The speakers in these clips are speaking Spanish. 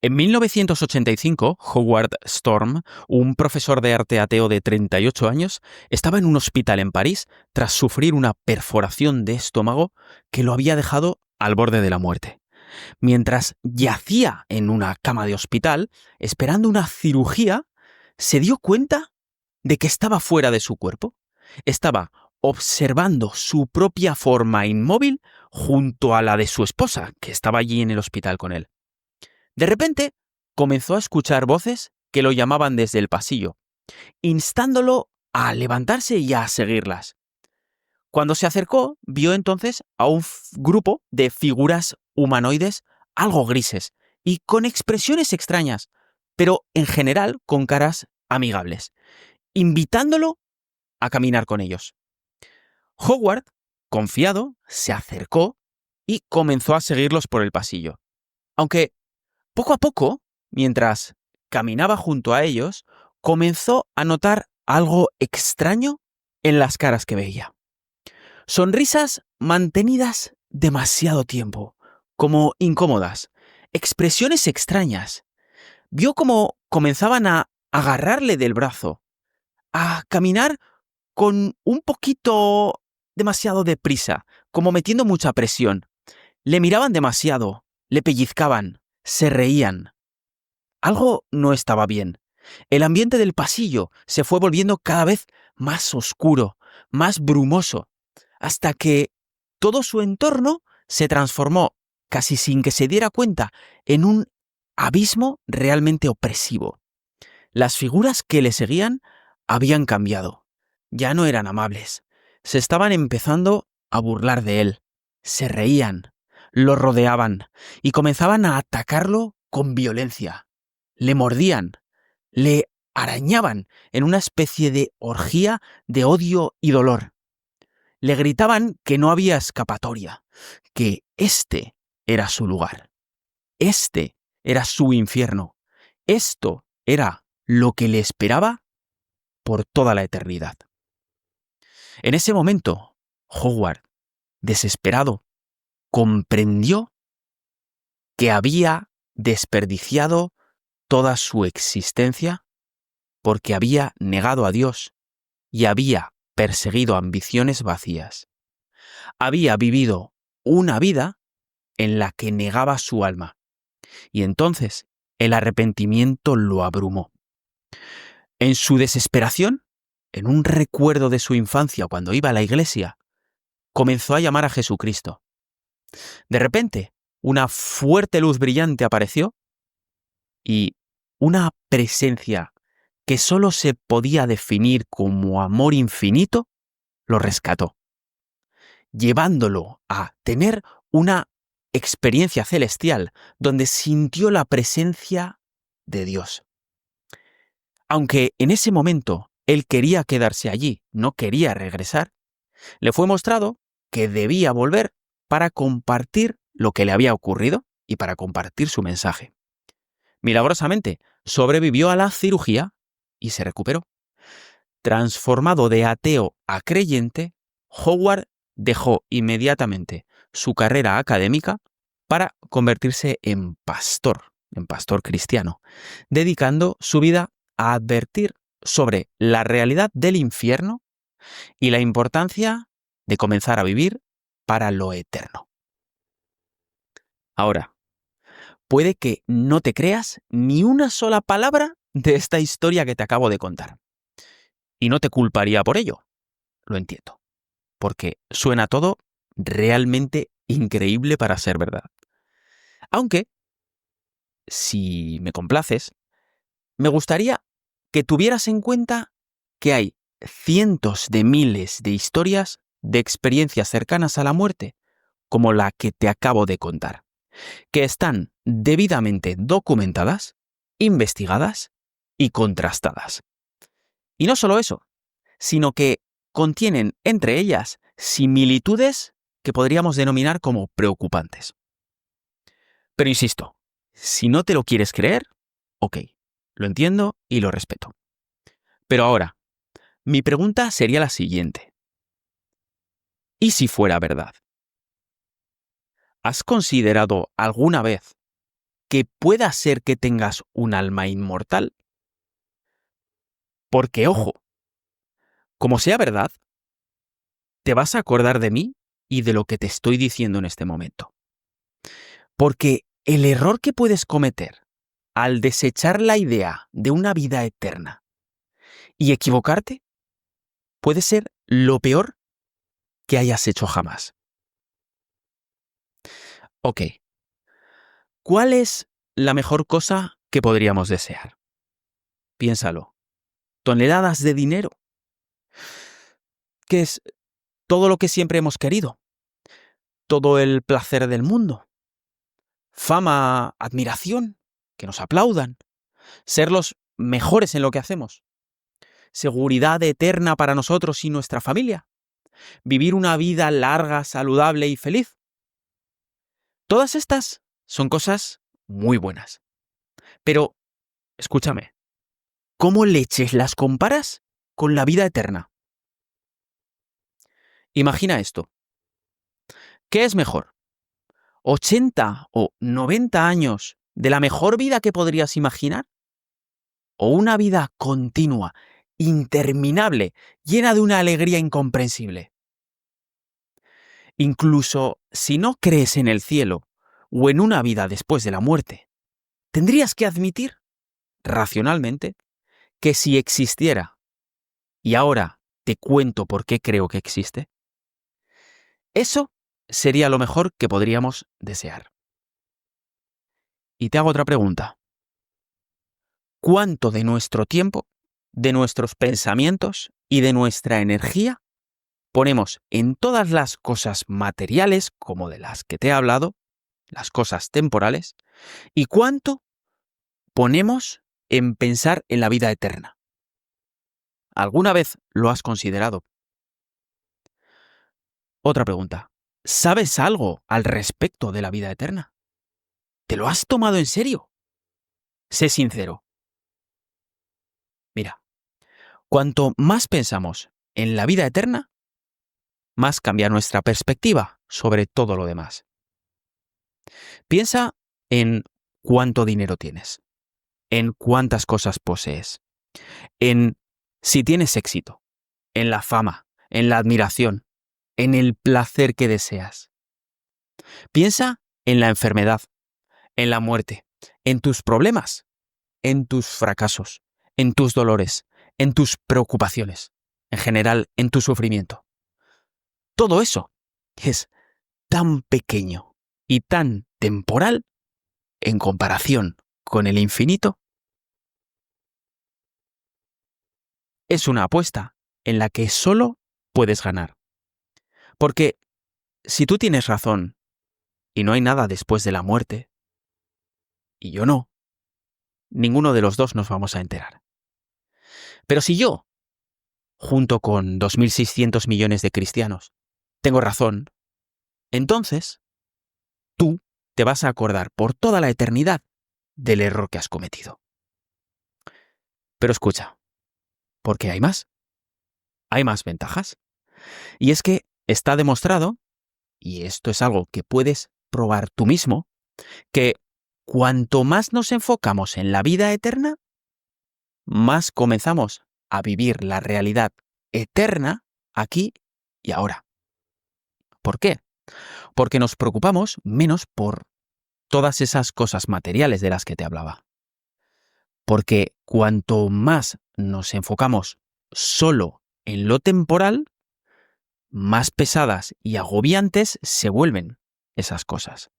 En 1985, Howard Storm, un profesor de arte ateo de 38 años, estaba en un hospital en París tras sufrir una perforación de estómago que lo había dejado al borde de la muerte. Mientras yacía en una cama de hospital, esperando una cirugía, se dio cuenta de que estaba fuera de su cuerpo. Estaba observando su propia forma inmóvil junto a la de su esposa, que estaba allí en el hospital con él. De repente, comenzó a escuchar voces que lo llamaban desde el pasillo, instándolo a levantarse y a seguirlas. Cuando se acercó, vio entonces a un grupo de figuras humanoides algo grises y con expresiones extrañas, pero en general con caras amigables, invitándolo a caminar con ellos. Howard, confiado, se acercó y comenzó a seguirlos por el pasillo. Aunque poco a poco, mientras caminaba junto a ellos, comenzó a notar algo extraño en las caras que veía. Sonrisas mantenidas demasiado tiempo, como incómodas, expresiones extrañas. Vio cómo comenzaban a agarrarle del brazo, a caminar con un poquito demasiado deprisa, como metiendo mucha presión. Le miraban demasiado, le pellizcaban, se reían. Algo no estaba bien. El ambiente del pasillo se fue volviendo cada vez más oscuro, más brumoso, hasta que todo su entorno se transformó, casi sin que se diera cuenta, en un abismo realmente opresivo. Las figuras que le seguían habían cambiado. Ya no eran amables. Se estaban empezando a burlar de él. Se reían, lo rodeaban y comenzaban a atacarlo con violencia. Le mordían, le arañaban en una especie de orgía de odio y dolor. Le gritaban que no había escapatoria, que este era su lugar. Este era su infierno. Esto era lo que le esperaba por toda la eternidad. En ese momento, Howard, desesperado, comprendió que había desperdiciado toda su existencia porque había negado a Dios y había perseguido ambiciones vacías. Había vivido una vida en la que negaba su alma. Y entonces el arrepentimiento lo abrumó. En su desesperación, en un recuerdo de su infancia cuando iba a la iglesia, comenzó a llamar a Jesucristo. De repente, una fuerte luz brillante apareció y una presencia que solo se podía definir como amor infinito lo rescató, llevándolo a tener una experiencia celestial donde sintió la presencia de Dios. Aunque en ese momento él quería quedarse allí, no quería regresar, le fue mostrado que debía volver para compartir lo que le había ocurrido y para compartir su mensaje. Milagrosamente, sobrevivió a la cirugía y se recuperó. Transformado de ateo a creyente, Howard dejó inmediatamente su carrera académica para convertirse en pastor cristiano, dedicando su vida a advertir sobre la realidad del infierno y la importancia de comenzar a vivir para lo eterno. Ahora, puede que no te creas ni una sola palabra de esta historia que te acabo de contar. Y no te culparía por ello, lo entiendo, porque suena todo realmente increíble para ser verdad. Aunque, si me complaces, me gustaría que tuvieras en cuenta que hay cientos de miles de historias de experiencias cercanas a la muerte, como la que te acabo de contar, que están debidamente documentadas, investigadas y contrastadas. Y no solo eso, sino que contienen entre ellas similitudes que podríamos denominar como preocupantes. Pero insisto, si no te lo quieres creer, ok, lo entiendo y lo respeto. Pero ahora, mi pregunta sería la siguiente. ¿Y si fuera verdad? ¿Has considerado alguna vez que pueda ser que tengas un alma inmortal. Porque, ojo, como sea verdad, te vas a acordar de mí y de lo que te estoy diciendo en este momento. Porque el error que puedes cometer al desechar la idea de una vida eterna y equivocarte puede ser lo peor que hayas hecho jamás. Ok, ¿cuál es la mejor cosa que podríamos desear? Piénsalo. ¿Toneladas de dinero? ¿Qué es todo lo que siempre hemos querido? ¿Todo el placer del mundo? ¿Fama, admiración? ¿Que nos aplaudan? ¿Ser los mejores en lo que hacemos? ¿Seguridad eterna para nosotros y nuestra familia? ¿Vivir una vida larga, saludable y feliz? Todas estas son cosas muy buenas. Pero, escúchame, ¿cómo leches las comparas con la vida eterna? Imagina esto. ¿Qué es mejor? ¿80 o 90 años de la mejor vida que podrías imaginar? ¿O una vida continua, interminable, llena de una alegría incomprensible? Incluso si no crees en el cielo o en una vida después de la muerte, tendrías que admitir, racionalmente, que si existiera, y ahora te cuento por qué creo que existe, eso sería lo mejor que podríamos desear. Y te hago otra pregunta. ¿Cuánto de nuestro tiempo, de nuestros pensamientos y de nuestra energía ponemos en todas las cosas materiales, como de las que te he hablado, las cosas temporales, y cuánto ponemos en pensar en la vida eterna? ¿Alguna vez lo has considerado? Otra pregunta. ¿Sabes algo al respecto de la vida eterna? ¿Te lo has tomado en serio? Sé sincero. Mira, cuanto más pensamos en la vida eterna, más cambia nuestra perspectiva sobre todo lo demás. Piensa en cuánto dinero tienes, en cuántas cosas posees, en si tienes éxito, en la fama, en la admiración, en el placer que deseas. Piensa en la enfermedad, en la muerte, en tus problemas, en tus fracasos, en tus dolores, en tus preocupaciones, en general, en tu sufrimiento. Todo eso es tan pequeño y tan temporal en comparación con el infinito. Es una apuesta en la que solo puedes ganar. Porque si tú tienes razón y no hay nada después de la muerte, y yo no, ninguno de los dos nos vamos a enterar. Pero si yo, junto con 2.600 millones de cristianos, tengo razón, entonces tú te vas a acordar por toda la eternidad del error que has cometido. Pero escucha, porque hay más ventajas. Y es que está demostrado, y esto es algo que puedes probar tú mismo, que cuanto más nos enfocamos en la vida eterna, más comenzamos a vivir la realidad eterna aquí y ahora. ¿Por qué? Porque nos preocupamos menos por todas esas cosas materiales de las que te hablaba. Porque cuanto más nos enfocamos solo en lo temporal, más pesadas y agobiantes se vuelven esas cosas.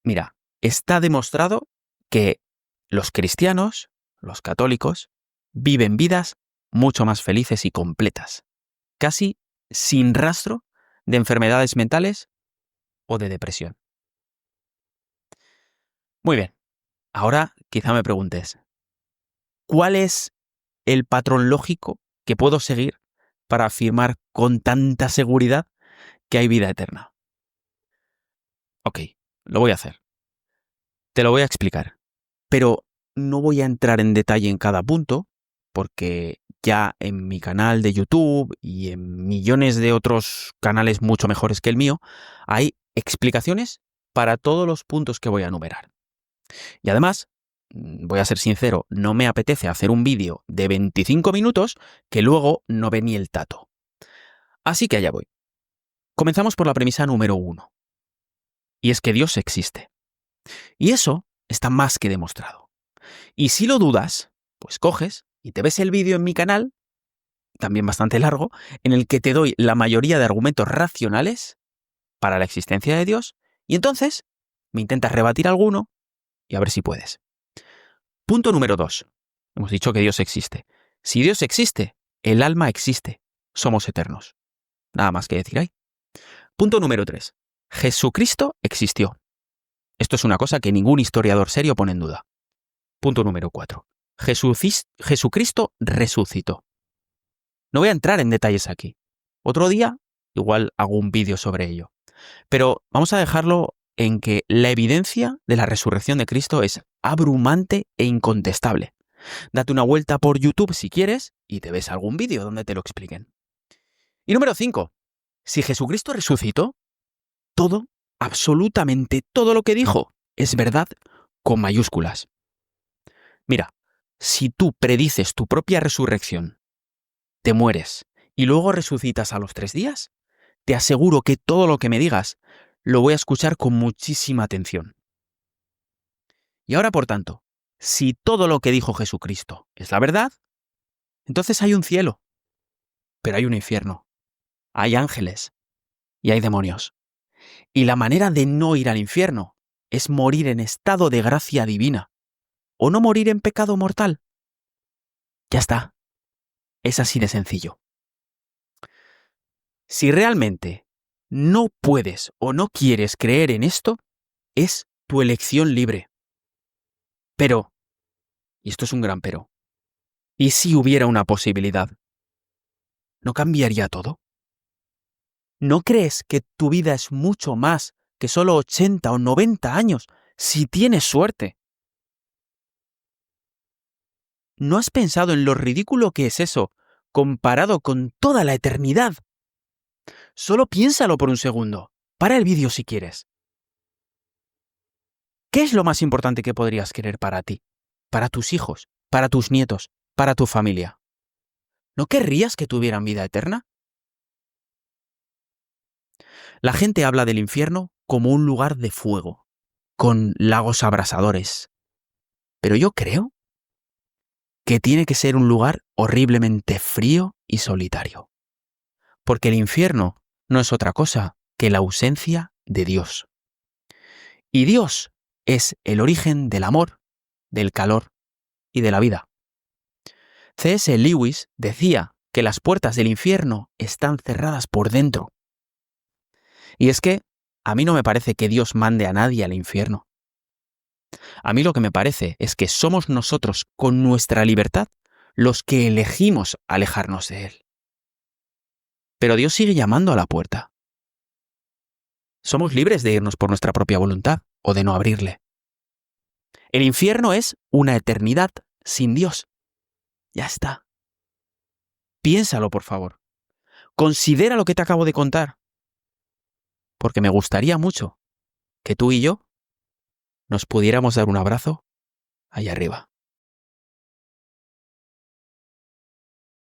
Mira, está demostrado que los cristianos, los católicos, viven vidas mucho más felices y completas, casi sin rastro de enfermedades mentales o de depresión. Muy bien, ahora quizá me preguntes, ¿cuál es el patrón lógico que puedo seguir para afirmar con tanta seguridad que hay vida eterna? Ok, lo voy a hacer. Te lo voy a explicar. Pero no voy a entrar en detalle en cada punto, porque ya en mi canal de YouTube y en millones de otros canales mucho mejores que el mío, hay explicaciones para todos los puntos que voy a enumerar. Y además, voy a ser sincero, no me apetece hacer un vídeo de 25 minutos que luego no ve ni el tato. Así que allá voy. Comenzamos por la premisa número 1. Y es que Dios existe. Y eso está más que demostrado. Y si lo dudas, pues coges y te ves el vídeo en mi canal, también bastante largo, en el que te doy la mayoría de argumentos racionales para la existencia de Dios, y entonces me intentas rebatir alguno y a ver si puedes. Punto número 2. Hemos dicho que Dios existe. Si Dios existe, el alma existe. Somos eternos. Nada más que decir ahí. Punto número 3. Jesucristo existió. Esto es una cosa que ningún historiador serio pone en duda. Punto número 4. Jesucristo resucitó. No voy a entrar en detalles aquí. Otro día, igual hago un vídeo sobre ello. Pero vamos a dejarlo en que la evidencia de la resurrección de Cristo es abrumante e incontestable. Date una vuelta por YouTube si quieres y te ves algún vídeo donde te lo expliquen. Y número 5. Si Jesucristo resucitó, todo, absolutamente todo lo que dijo, es verdad con mayúsculas. Mira, si tú predices tu propia resurrección, te mueres y luego resucitas a los 3 días, te aseguro que todo lo que me digas lo voy a escuchar con muchísima atención. Y ahora, por tanto, si todo lo que dijo Jesucristo es la verdad, entonces hay un cielo, pero hay un infierno, hay ángeles y hay demonios. Y la manera de no ir al infierno es morir en estado de gracia divina, o no morir en pecado mortal. Ya está. Es así de sencillo. Si realmente no puedes o no quieres creer en esto, es tu elección libre. Pero, y esto es un gran pero, ¿y si hubiera una posibilidad? ¿No cambiaría todo? ¿No crees que tu vida es mucho más que solo 80 o 90 años si tienes suerte? ¿No has pensado en lo ridículo que es eso comparado con toda la eternidad? Solo piénsalo por un segundo. Para el vídeo si quieres. ¿Qué es lo más importante que podrías querer para ti, para tus hijos, para tus nietos, para tu familia? ¿No querrías que tuvieran vida eterna? La gente habla del infierno como un lugar de fuego, con lagos abrasadores. Pero yo creo que tiene que ser un lugar horriblemente frío y solitario. Porque el infierno no es otra cosa que la ausencia de Dios. Y Dios es el origen del amor, del calor y de la vida. C.S. Lewis decía que las puertas del infierno están cerradas por dentro. Y es que a mí no me parece que Dios mande a nadie al infierno. A mí lo que me parece es que somos nosotros, con nuestra libertad, los que elegimos alejarnos de Él. Pero Dios sigue llamando a la puerta. Somos libres de irnos por nuestra propia voluntad o de no abrirle. El infierno es una eternidad sin Dios. Ya está. Piénsalo, por favor. Considera lo que te acabo de contar. Porque me gustaría mucho que tú y yo nos pudiéramos dar un abrazo allá arriba.